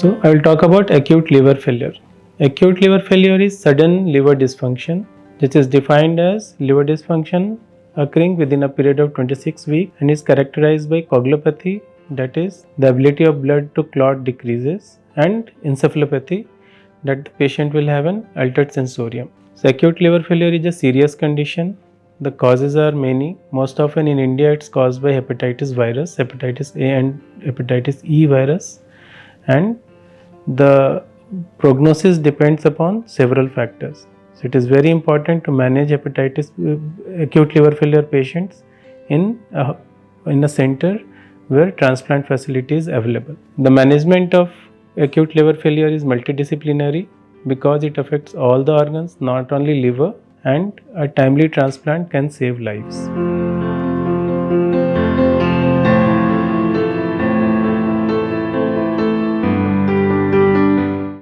So I will talk about acute liver failure. Acute liver failure is sudden liver dysfunction, which is defined as liver dysfunction occurring within a period of 26 weeks and is characterized by coagulopathy, that is, the ability of blood to clot decreases, and encephalopathy, that the patient will have an altered sensorium. So acute liver failure is a serious condition. The causes are many. Most often in India, it's caused by hepatitis virus, hepatitis A and hepatitis E virus, and the prognosis depends upon several factors. So it is very important to manage acute liver failure patients in a center where transplant facility is available. The management of acute liver failure is multidisciplinary because it affects all the organs, not only liver, and a timely transplant can save lives.